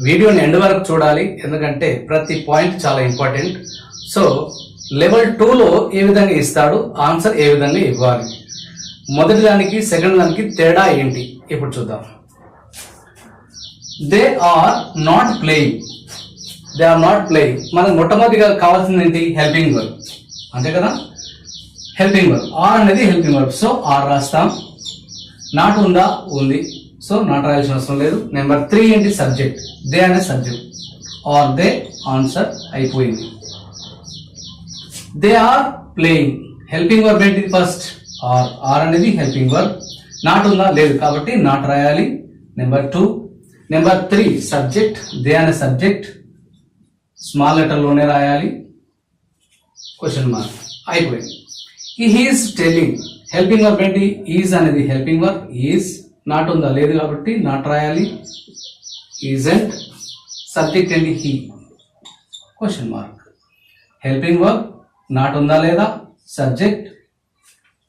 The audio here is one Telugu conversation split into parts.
వీడియోని ఎండ్ వరకు చూడాలి, ఎందుకంటే ప్రతి పాయింట్ చాలా ఇంపార్టెంట్. సో లెవెల్ 2లో ఏ విధంగా ఇస్తాడు, ఆన్సర్ ఏ విధంగా ఇవ్వాలి, మొదటి దానికి సెకండ్ దానికి తేడా ఏంటి ఇప్పుడు చూద్దాం. They are not playing. They are not playing. మనకు మొట్టమొదటిగా కావాల్సింది ఏంటి? హెల్పింగ్ వర్బ్, అంతే కదా. హెల్పింగ్ వర్బ్, ఆర్ అనేది హెల్పింగ్ వర్బ్. సో ఆర్ రాస్తాం. నాట్ ఉందా? ఉంది. సో నాట్ రాయాల్సిన అవసరం లేదు. నెంబర్ 3 ఏంటి? సబ్జెక్ట్. దే అనే సబ్జెక్ట్. ఆర్ దే ఆన్సర్ అయిపోయింది. They are playing. Helping verb ఏంటి? First are. ఆర్ అనేది హెల్పింగ్ వర్బ్. నాట్ ఉందా? లేదు, కాబట్టి నాట్ రాయాలి. నెంబర్ 2. Number 3 subject. దే అనే సబ్జెక్ట్ స్మాల్ లెటర్ లోనే రాయాలి. Question mark. అయిపోయింది. Is telling. హెల్పింగ్ వర్బ్ ఏంటి? ఈజ్ అనేది హెల్పింగ్ వర్బ్. ఈజ్. నాట్ ఉందా? లేదు, కాబట్టి నాట్ రాయాలి. ఈజంట్. సబ్జెక్ట్ ఏంటి? He. Question mark. Helping verb. Not ఉందా? లేదా? Subject.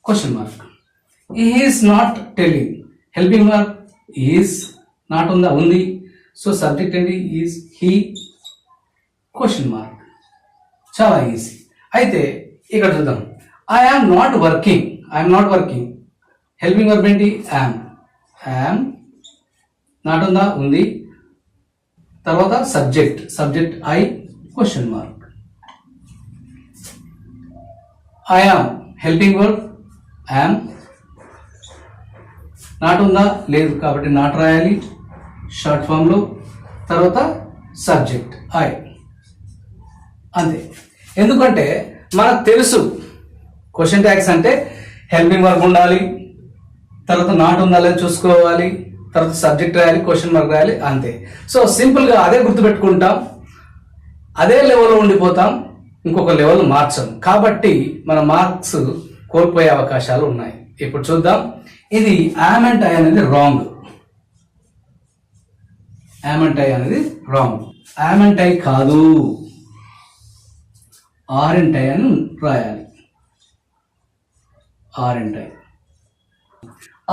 Question mark. Is not telling. Helping verb is. Not ఉందా? ఉంది. సో సబ్జెక్ట్ ఏంటి? ఈజ్. హీ. Question mark. చాలా ఈజీ. అయితే ఇక్కడ చూద్దాం. I am not working. I'm not working. Helping verb ఏంటి? యామ్. యామ్. నాట్ ఉందా? ఉంది. తర్వాత subject. Subject I. Question mark. I am. Helping verb am. Not ఉందా? లేదు, కాబట్టి నాట్ రాయాలి షార్ట్ ఫామ్ లో. తర్వాత సబ్జెక్ట్ ఐ. అంతే. ఎందుకంటే మనకు తెలుసు క్వశ్చన్ ట్యాగ్స్ అంటే హెల్పింగ్ వర్బ్ ఉండాలి, తర్వాత నాట్ ఉందా లేదా చూసుకోవాలి, తర్వాత సబ్జెక్ట్ రాయాలి, క్వశ్చన్ మార్క్ రాయాలి, అంతే. సో సింపుల్ గా అదే గుర్తుపెట్టుకుంటాం, అదే లెవెల్లో ఉండిపోతాం, ఇంకొక లెవెల్ మార్చం. కాబట్టి మన మార్క్స్ కోల్పోయే అవకాశాలు ఉన్నాయి. ఇప్పుడు చూద్దాం. ఇది యామ్ అండ్ ఐ అనేది రాంగ్. యామ్ అండ్ ఐ అనేది రాంగ్. యామ్ అండ్ ఐ కాదు, ఆర్ అండ్ ఐ అని రాయాలి. Are and I.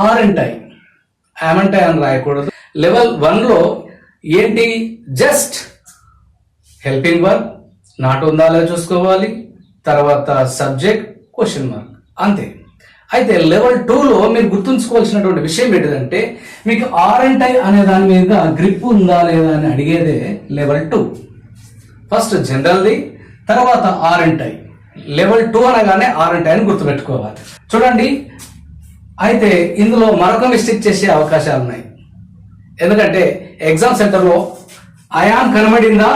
Are and I. Am and I అని రాయకూడదు. లెవెల్ 1లో ఏంటి? జస్ట్ హెల్పింగ్ వర్బ్, నాట్ ఉందా లేదా చూసుకోవాలి, తర్వాత సబ్జెక్ట్, క్వశ్చన్ మార్క్, అంతే. అయితే లెవెల్ 2లో మీరు గుర్తుంచుకోవాల్సినటువంటి విషయం ఏంటిదంటే, మీకు ఆర్ అండ్ ఐ అనే దాని మీద గ్రిప్ ఉందా లేదా అని అడిగేదే లెవెల్ 2. ఫస్ట్ జనరల్ది, తర్వాత ఆర్ అండ్ ఐ. లెవెల్ 2 అనగానే ఆర్ అండ్ ఐ అని గుర్తుపెట్టుకోవాలి. చూడండి, అయితే ఇందులో మరొక మిస్టేక్ చేసే అవకాశాలు ఉన్నాయి. ఎందుకంటే ఎగ్జామ్ సెంటర్లో ఐఆమ్ కనబడిందా,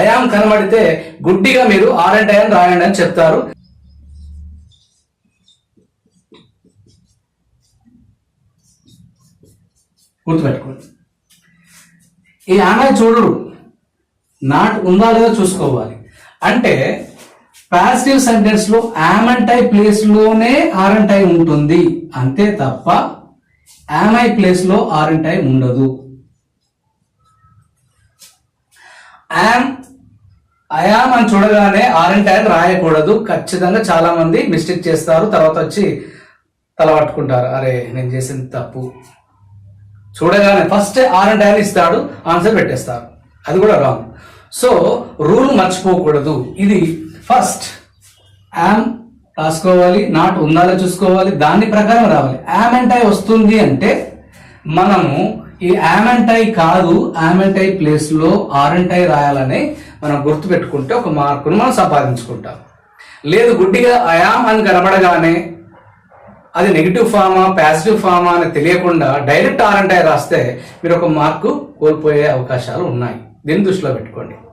ఐఆమ్ కనబడితే గుడ్డిగా మీరు ఆర్ అండ్ ఐ అని రాయండి అని చెప్తారు. గుర్తుపెట్టుకోండి. ఈ ఆమె చూడరు, నాట్ ఉందా లేదా చూసుకోవాలి. అంటే పాసివ్ సెంటెన్స్ లో యామ్ అండ్ ఐ ప్లేస్ లోనే ఆర్ అండ్ ఐ ఉంటుంది, అంతే తప్ప యామ్ ఐ ప్లేస్ లో ఆర్ అండ్ ఐ ఉండదు. ఐఆమ్ అని చూడగానే ఆర్ అండ్ ఐ రాయకూడదు. ఖచ్చితంగా చాలా మంది మిస్టేక్ చేస్తారు, తర్వాత వచ్చి తల పట్టుకుంటారు, అరే నేను చేసింది తప్పు. చూడగానే ఫస్ట్ ఆర్ అండ్ ఐ ఇస్తాడు, ఆన్సర్ పెట్టేస్తారు, అది కూడా రాంగ్. సో రూల్ మర్చిపోకూడదు. ఇది ఫస్ట్ యామ్ రాసుకోవాలి, నాట్ ఉందాలో చూసుకోవాలి, దాని ప్రకారం రావాలి. యామ్ అండ్ ఐ వస్తుంది అంటే మనము ఈ యామ్ అండ్ ఐ కాదు, యామ్ అండ్ ఐ ప్లేస్ లో ఆర్ అండ్ ఐ రాయాలని మనం గుర్తు పెట్టుకుంటే ఒక మార్కును మనం సంపాదించుకుంటాం. లేదు, గుడ్డిగా ఐఆమ్ అని కనబడగానే అది నెగిటివ్ ఫామా పాజిటివ్ ఫామా అని తెలియకుండా డైరెక్ట్ ఆర్ అండ్ ఐ రాస్తే మీరు ఒక మార్కు కోల్పోయే అవకాశాలు ఉన్నాయి. దీన్ని దృష్టిలో పెట్టుకోండి.